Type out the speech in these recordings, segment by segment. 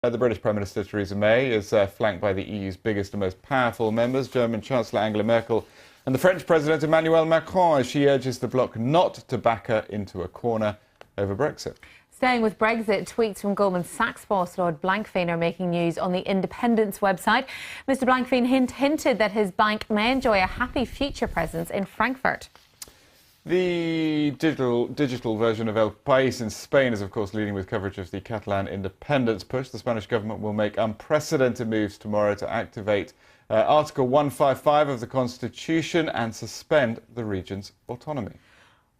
The British Prime Minister Theresa May is flanked by the EU's biggest and most powerful members, German Chancellor Angela Merkel and the French President Emmanuel Macron, as she urges the bloc not to back her into a corner over Brexit. Staying with Brexit, tweets from Goldman Sachs boss Lord Blankfein are making news on the Independence website. Mr Blankfein hinted that his bank may enjoy a happy future presence in Frankfurt. The digital version of El País in Spain is, of course, leading with coverage of the Catalan independence push. The Spanish government will make unprecedented moves tomorrow to activate Article 155 of the Constitution and suspend the region's autonomy.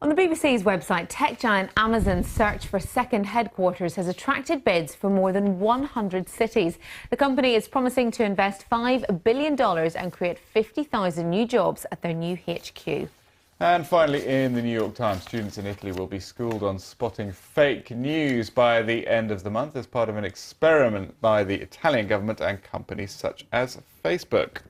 On the BBC's website, tech giant Amazon's search for second headquarters has attracted bids for more than 100 cities. The company is promising to invest $5 billion and create 50,000 new jobs at their new HQ. And finally, in the New York Times, students in Italy will be schooled on spotting fake news by the end of the month as part of an experiment by the Italian government and companies such as Facebook.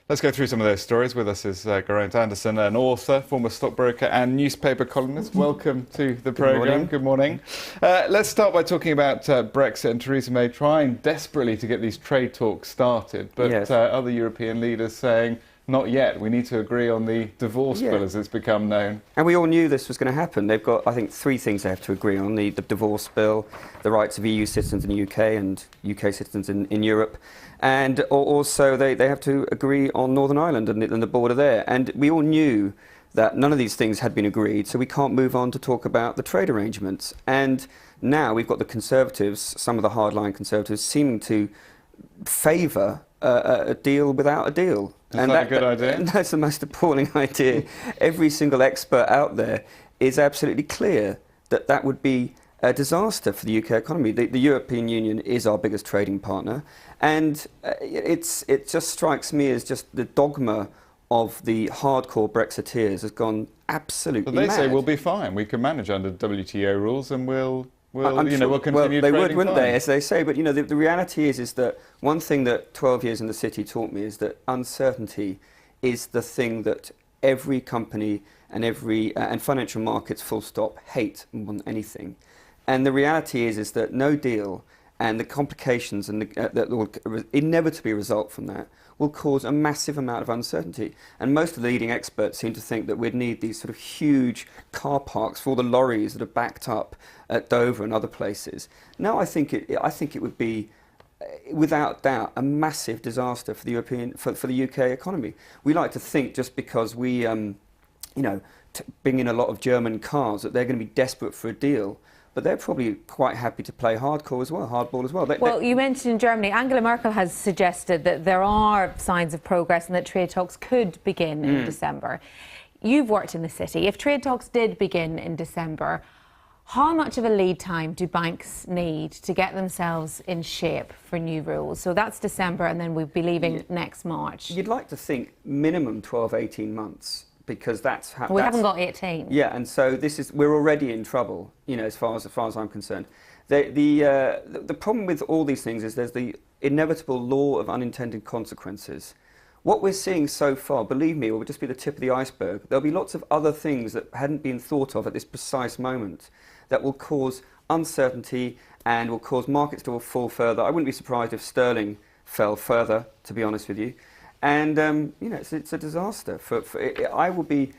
Let's go through some of those stories. With us is Geraint, an author, former stockbroker and newspaper columnist. Welcome to the programme. Good morning. Let's start by talking about Brexit and Theresa May trying desperately to get these trade talks started, but yes. Other European leaders saying, not yet. We need to agree on the divorce bill, as it's become known. And we all knew this was going to happen. They've got, I think, three things they have to agree on. The divorce bill, the rights of EU citizens in the UK and UK citizens in Europe. And also they have to agree on Northern Ireland and the border there. And we all knew that none of these things had been agreed, so we can't move on to talk about the trade arrangements. And now we've got the Conservatives, some of the hardline Conservatives, seeming to favour a deal without a deal. Is that a good idea? That's the most appalling idea. Every single expert out there is absolutely clear that that would be a disaster for the UK economy. The European Union is our biggest trading partner, and it just strikes me as just the dogma of the hardcore Brexiteers has gone absolutely mad. But they say we'll be fine. We can manage under WTO rules, and we'll continue well, trading they would, wouldn't fine. they, as they say. But, you know, the reality is that one thing that 12 years in the city taught me is that uncertainty is the thing that every company and and financial markets, full stop, hate more than anything. And the reality is that no deal and the complications and that will inevitably result from that will cause a massive amount of uncertainty. And most of the leading experts seem to think that we'd need these sort of huge car parks for all the lorries that are backed up at Dover and other places. Now I think it would be, without doubt, a massive disaster for the UK economy. We like to think just because we, bring in a lot of German cars that they're going to be desperate for a deal. But they're probably quite happy to play hardcore as well, hardball as well. Well, you mentioned Germany. Angela Merkel has suggested that there are signs of progress and that trade talks could begin in December. You've worked in the city. If trade talks did begin in December, how much of a lead time do banks need to get themselves in shape for new rules? So that's December, and then we'll be leaving next March. You'd like to think minimum 12, 18 months. Because that's how we haven't got 18. Yeah, and so we're already in trouble. You know, as far as I'm concerned. The problem with all these things is there's the inevitable law of unintended consequences. What we're seeing so far, believe me, will just be the tip of the iceberg. There'll be lots of other things that hadn't been thought of at this precise moment that will cause uncertainty and will cause markets to fall further. I wouldn't be surprised if sterling fell further, to be honest with you. And it's a disaster. I will be.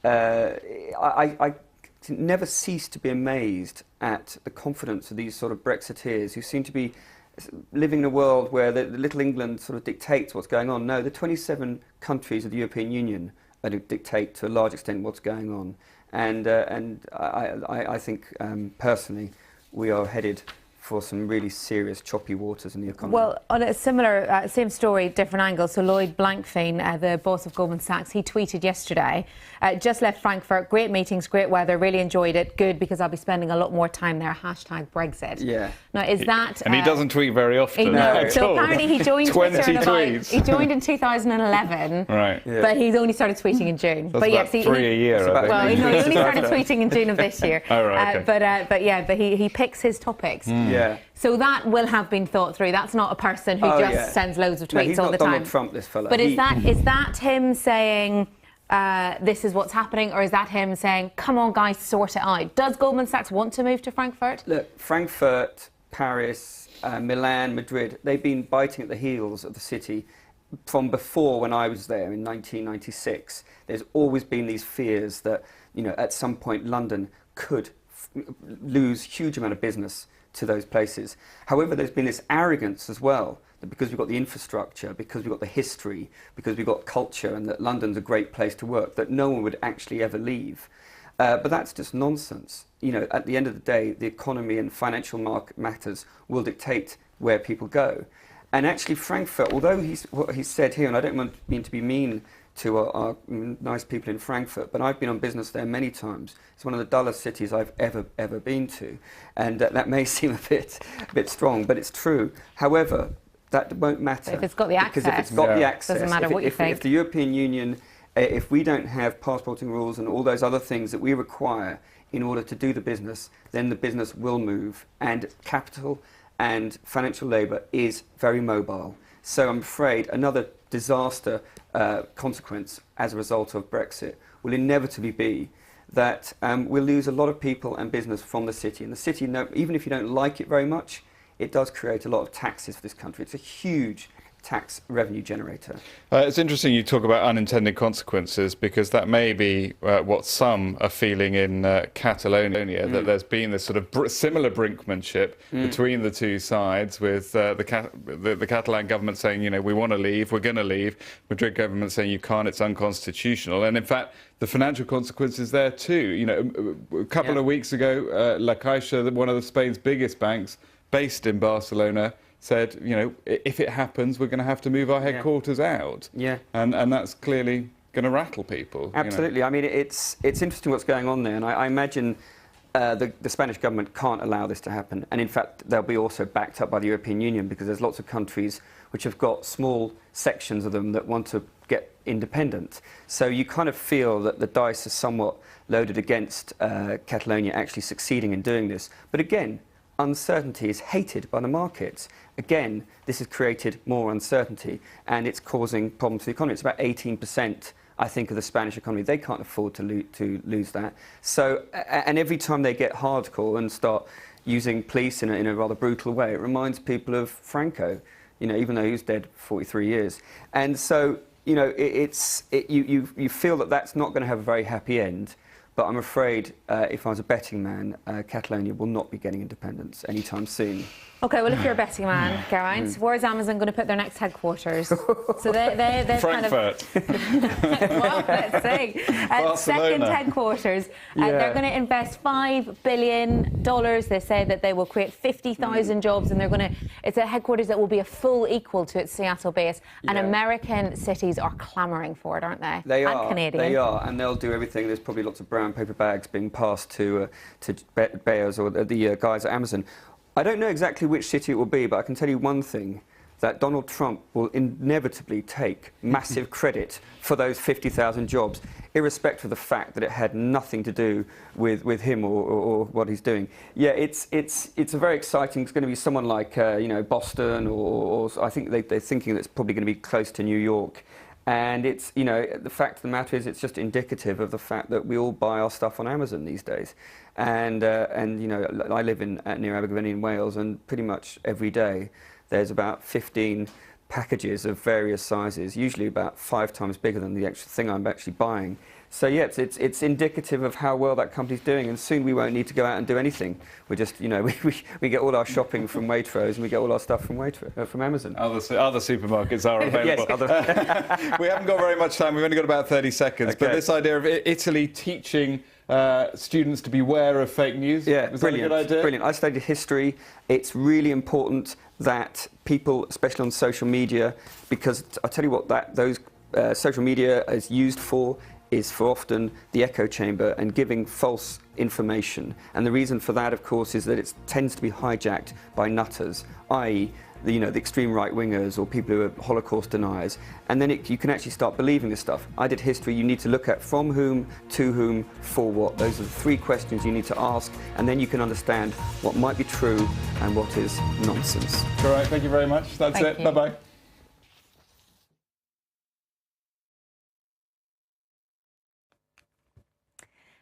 I never cease to be amazed at the confidence of these sort of Brexiteers who seem to be living in a world where the little England sort of dictates what's going on. No, the 27 countries of the European Union dictate to a large extent what's going on. And I think personally we are headed for some really serious choppy waters in the economy. Well, on a similar, same story, different angle. So Lloyd Blankfein, the boss of Goldman Sachs, he tweeted yesterday, just left Frankfurt, great meetings, great weather, really enjoyed it, good because I'll be spending a lot more time there, #Brexit. Yeah. Now, is that... And he doesn't tweet very often. No. So apparently he joined 20 tweets. He joined in 2011, right. Yeah. But he's only started tweeting in June. That's about 3 a year, I think. Well, no, he only started tweeting in June of this year. Oh, right, okay. But he picks his topics. Yeah. So that will have been thought through. That's not a person who sends loads of tweets all the time. He's not Donald Trump, this fella. But is that him saying this is what's happening, or is that him saying, come on guys, sort it out? Does Goldman Sachs want to move to Frankfurt? Look, Frankfurt, Paris, Milan, Madrid, they've been biting at the heels of the city from before when I was there in 1996. There's always been these fears that, at some point London could lose huge amount of business to those places. However, there's been this arrogance as well, that because we've got the infrastructure, because we've got the history, because we've got culture, and that London's a great place to work, that no one would actually ever leave. But that's just nonsense. At the end of the day, the economy and financial market matters will dictate where people go. And actually, Frankfurt, although what he said here, and I don't mean to be mean to our nice people in Frankfurt, but I've been on business there many times. It's one of the dullest cities I've ever been to, and that may seem a bit strong, but it's true. However, that won't matter. But if it's got the access, because if it's got the access, doesn't matter what you think. If the European Union, if we don't have passporting rules and all those other things that we require in order to do the business, then the business will move, and capital and financial labour is very mobile. So I'm afraid another disaster consequence as a result of Brexit will inevitably be that we'll lose a lot of people and business from the city. And the city, even if you don't like it very much, it does create a lot of taxes for this country. It's a huge tax revenue generator. It's interesting you talk about unintended consequences, because that may be what some are feeling in Catalonia, that there's been this sort of similar brinkmanship between the two sides, with the Catalan government saying, we want to leave, we're going to leave, Madrid government saying you can't, it's unconstitutional. And in fact, the financial consequences there too. A couple of weeks ago, La Caixa, one of Spain's biggest banks, based in Barcelona, said, if it happens, we're going to have to move our headquarters out. Yeah. And that's clearly going to rattle people. Absolutely. I mean, it's interesting what's going on there, and I imagine the Spanish government can't allow this to happen. And in fact, they'll be also backed up by the European Union, because there's lots of countries which have got small sections of them that want to get independent. So you kind of feel that the dice is somewhat loaded against Catalonia actually succeeding in doing this. But again, uncertainty is hated by the markets. Again, this has created more uncertainty, and it's causing problems for the economy. It's about 18%, I think, of the Spanish economy. They can't afford to lose that. So, and every time they get hardcore and start using police in a rather brutal way, it reminds people of Franco, even though he was dead 43 years. And so, you feel that that's not going to have a very happy end. But I'm afraid, if I was a betting man, Catalonia will not be getting independence anytime soon. OK, well, if you're a betting man, Geraint, where's Amazon going to put their next headquarters? So they're Frankfurt. Well, let's see. Second headquarters. They're going to invest $5 billion. They say that they will create 50,000 jobs, and it's a headquarters that will be a full equal to its Seattle base. And American cities are clamouring for it, aren't they? They and are. Canadian. They are, and they'll do everything. There's probably lots of brown paper bags being passed to Bezos or the guys at Amazon. I don't know exactly which city it will be, but I can tell you one thing, that Donald Trump will inevitably take massive credit for those 50,000 jobs, irrespective of the fact that it had nothing to do with him or what he's doing. Yeah, it's a very exciting. It's going to be someone like Boston, or I think they're thinking that it's probably going to be close to New York. And it's, the fact of the matter is, it's just indicative of the fact that we all buy our stuff on Amazon these days. And I live near Abergavenny in Wales, and pretty much every day there's about 15 packages of various sizes, usually about 5 times bigger than the actual thing I'm actually buying. So yeah, it's indicative of how well that company's doing, and soon we won't need to go out and do anything. We just, we get all our shopping from Waitrose, and we get all our stuff from Amazon. Other supermarkets are available. Yes, we haven't got very much time. We've only got about 30 seconds. Okay. But this idea of Italy teaching students to beware of fake news, is brilliant. That a good idea? Brilliant. I studied history. It's really important that people, especially on social media, because I'll tell you what those social media is used for, is for often the echo chamber and giving false information. And the reason for that, of course, is that it tends to be hijacked by nutters, i.e. the extreme right-wingers or people who are Holocaust deniers. And then you can actually start believing this stuff. I did history. You need to look at from whom, to whom, for what. Those are the 3 questions you need to ask, and then you can understand what might be true and what is nonsense. All right, thank you very much. That's it. Bye-bye.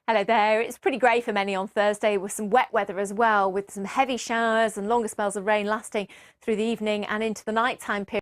Hello there. It's pretty grey for many on Thursday with some wet weather as well, with some heavy showers and longer spells of rain lasting through the evening and into the nighttime period.